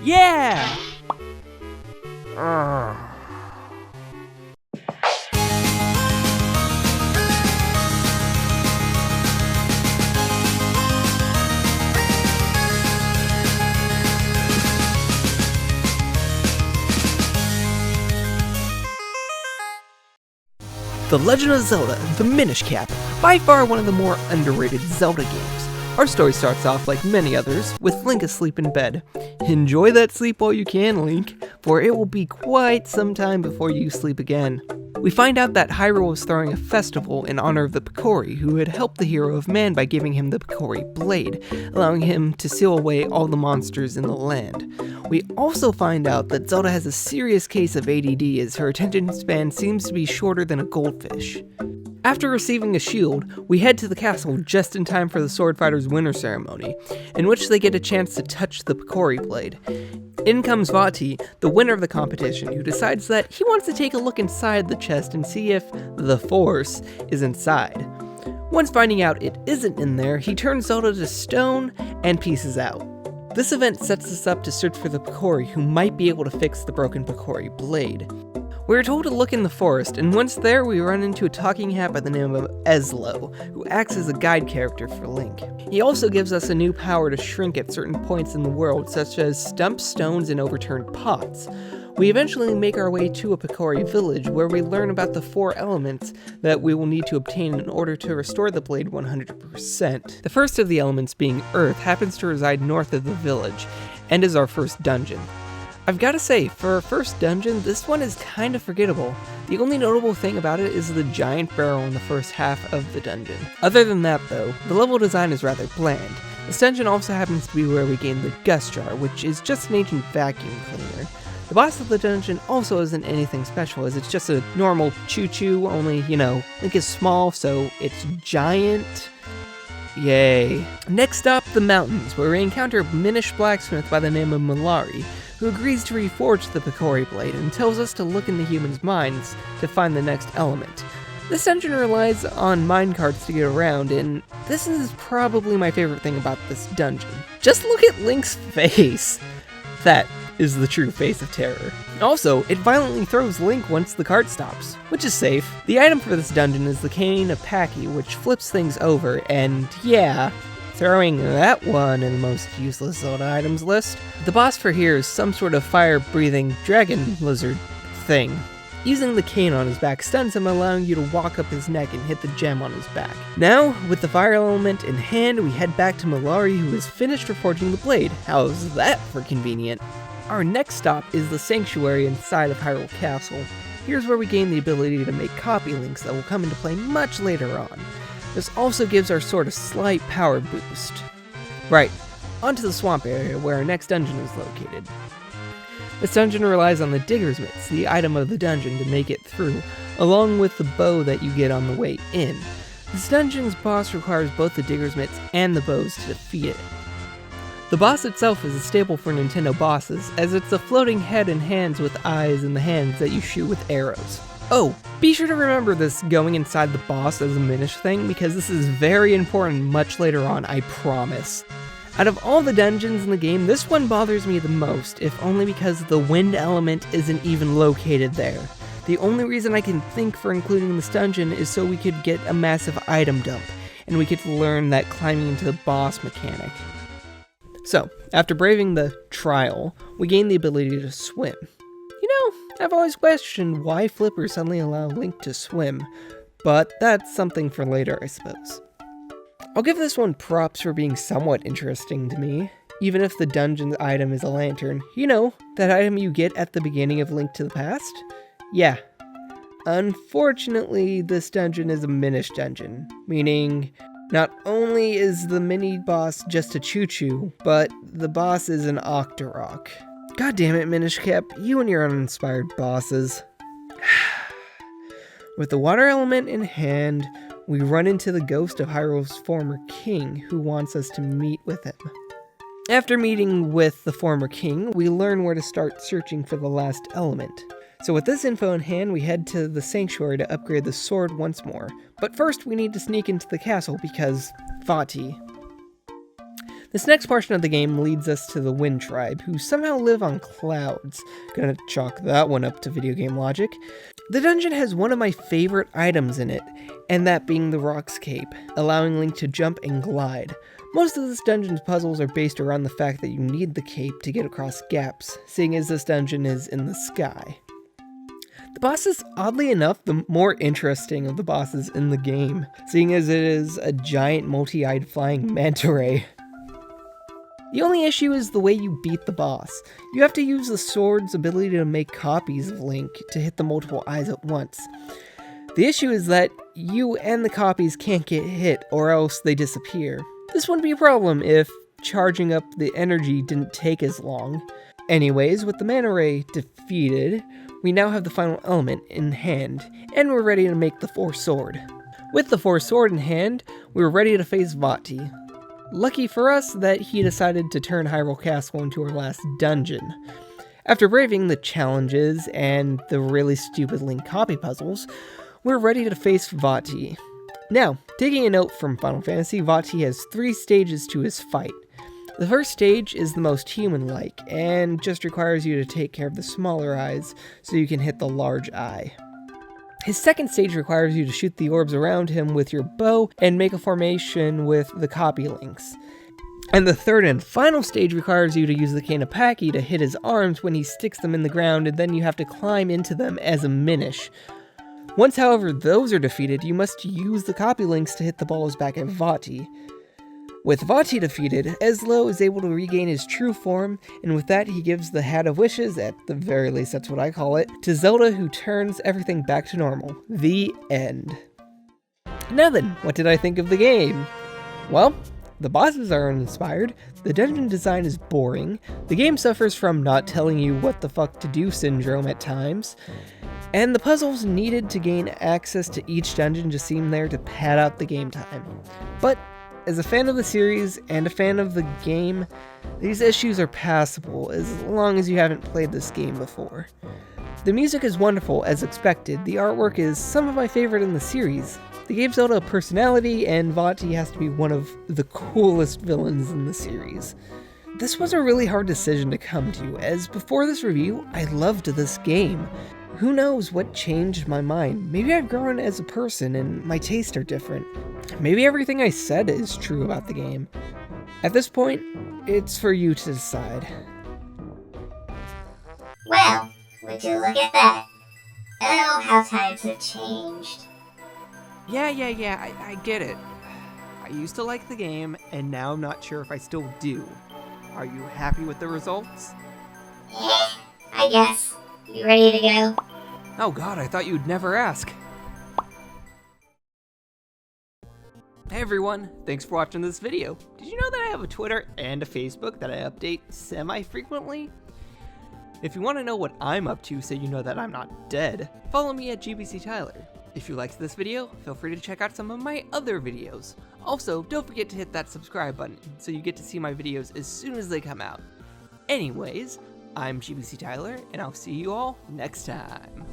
Yeah! The Legend of Zelda, the Minish Cap, by far one of the more underrated Zelda games. Our story starts off like many others, with Link asleep in bed. Enjoy that sleep while you can, Link, for it will be quite some time before you sleep again. We find out that Hyrule was throwing a festival in honor of the Picori, who had helped the hero of man by giving him the Picori blade, allowing him to seal away all the monsters in the land. We also find out that Zelda has a serious case of ADD, as her attention span seems to be shorter than a goldfish. After receiving a shield, we head to the castle just in time for the Sword Fighters Winter Ceremony, in which they get a chance to touch the Picori blade. In comes Vati, the winner of the competition, who decides that he wants to take a look inside the chest and see if the Force is inside. Once finding out it isn't in there, he turns Zelda to stone and pieces out. This event sets us up to search for the Picori, who might be able to fix the broken Picori blade. We are told to look in the forest, and once there we run into a talking hat by the name of Eslo, who acts as a guide character for Link. He also gives us a new power to shrink at certain points in the world, such as stump stones and overturned pots. We eventually make our way to a Picori village, where we learn about the 4 elements that we will need to obtain in order to restore the blade 100%. The first of the elements, being Earth, happens to reside north of the village, and is our first dungeon. I've gotta say, for a first dungeon, this one is kinda forgettable. The only notable thing about it is the giant barrel in the first half of the dungeon. Other than that though, the level design is rather bland. This dungeon also happens to be where we gain the Gust Jar, which is just an ancient vacuum cleaner. The boss of the dungeon also isn't anything special, as it's just a normal choo-choo, only, Link is small, so it's giant. Yay. Next up, the mountains, where we encounter a Minish blacksmith by the name of Malari, who agrees to reforge the Picori blade and tells us to look in the humans' minds to find the next element. This dungeon relies on minecarts to get around, and this is probably my favorite thing about this dungeon. Just look at Link's face! That is the true face of terror. Also, it violently throws Link once the cart stops, which is safe. The item for this dungeon is the Cane of Paki, which flips things over, and yeah, throwing that one in the most useless Zelda items list. The boss for here is some sort of fire-breathing dragon lizard thing. Using the cane on his back stuns him, allowing you to walk up his neck and hit the gem on his back. Now, with the fire element in hand, we head back to Malari, who has finished reforging the blade. How's that for convenient? Our next stop is the Sanctuary inside of Hyrule Castle. Here's where we gain the ability to make copy links that will come into play much later on. This also gives our sword a slight power boost. Right, onto the swamp area where our next dungeon is located. This dungeon relies on the Digger's Mitts, the item of the dungeon, to make it through, along with the bow that you get on the way in. This dungeon's boss requires both the Digger's Mitts and the bows to defeat it. The boss itself is a staple for Nintendo bosses, as it's a floating head and hands with eyes in the hands that you shoot with arrows. Oh, be sure to remember this going inside the boss as a Minish thing, because this is very important much later on, I promise. Out of all the dungeons in the game, this one bothers me the most, if only because the wind element isn't even located there. The only reason I can think for including this dungeon is so we could get a massive item dump, and we could learn that climbing into the boss mechanic. So, after braving the trial, we gain the ability to swim. I've always questioned why flippers suddenly allow Link to swim, but that's something for later, I suppose. I'll give this one props for being somewhat interesting to me, even if the dungeon item is a lantern. That item you get at the beginning of Link to the Past? Yeah. Unfortunately, this dungeon is a Minish dungeon, meaning not only is the mini-boss just a choo-choo, but the boss is an Octorok. God damn it, Minish Cap, you and your uninspired bosses. With the water element in hand, we run into the ghost of Hyrule's former king, who wants us to meet with him. After meeting with the former king, we learn where to start searching for the last element. So with this info in hand, we head to the sanctuary to upgrade the sword once more. But first, we need to sneak into the castle because Vati. This next portion of the game leads us to the Wind Tribe, who somehow live on clouds. Gonna chalk that one up to video game logic. The dungeon has one of my favorite items in it, and that being the Rock's Cape, allowing Link to jump and glide. Most of this dungeon's puzzles are based around the fact that you need the cape to get across gaps, seeing as this dungeon is in the sky. The boss is, oddly enough, the more interesting of the bosses in the game, seeing as it is a giant multi-eyed flying manta ray. The only issue is the way you beat the boss. You have to use the sword's ability to make copies of Link to hit the multiple eyes at once. The issue is that you and the copies can't get hit or else they disappear. This wouldn't be a problem if charging up the energy didn't take as long. Anyways, with the Manta Ray defeated, we now have the final element in hand, and we're ready to make the Four Sword. With the Four Sword in hand, we were ready to face Vati. Lucky for us that he decided to turn Hyrule Castle into our last dungeon. After braving the challenges and the really stupid Link copy puzzles, we're ready to face Vati. Now, taking a note from Final Fantasy, Vati has 3 stages to his fight. The first stage is the most human-like, and just requires you to take care of the smaller eyes so you can hit the large eye. His second stage requires you to shoot the orbs around him with your bow and make a formation with the copy links. And the third and final stage requires you to use the Kanapaki to hit his arms when he sticks them in the ground, and then you have to climb into them as a Minish. Once, however, those are defeated, you must use the copy links to hit the balls back at Vati. With Vati defeated, Eslo is able to regain his true form, and with that he gives the Hat of Wishes, at the very least that's what I call it, to Zelda, who turns everything back to normal. The end. Now then, what did I think of the game? Well, the bosses are uninspired, the dungeon design is boring, the game suffers from not telling you what the fuck to do syndrome at times, and the puzzles needed to gain access to each dungeon just seem there to pad out the game time. But as a fan of the series and a fan of the game, these issues are passable as long as you haven't played this game before. The music is wonderful as expected, the artwork is some of my favorite in the series. The game Zelda personality, and Vati has to be one of the coolest villains in the series. This was a really hard decision to come to, as before this review, I loved this game. Who knows what changed my mind? Maybe I've grown as a person and my tastes are different. Maybe everything I said is true about the game. At this point, it's for you to decide. Well, would you look at that? Oh, how times have changed. Yeah, I get it. I used to like the game, and now I'm not sure if I still do. Are you happy with the results? Yeah, I guess. You ready to go? Oh god, I thought you'd never ask. Hey everyone, thanks for watching this video. Did you know that I have a Twitter and a Facebook that I update semi-frequently? If you want to know what I'm up to so you know that I'm not dead, follow me at GbcTyler. If you liked this video, feel free to check out some of my other videos. Also, don't forget to hit that subscribe button so you get to see my videos as soon as they come out. Anyways, I'm GbcTyler, and I'll see you all next time.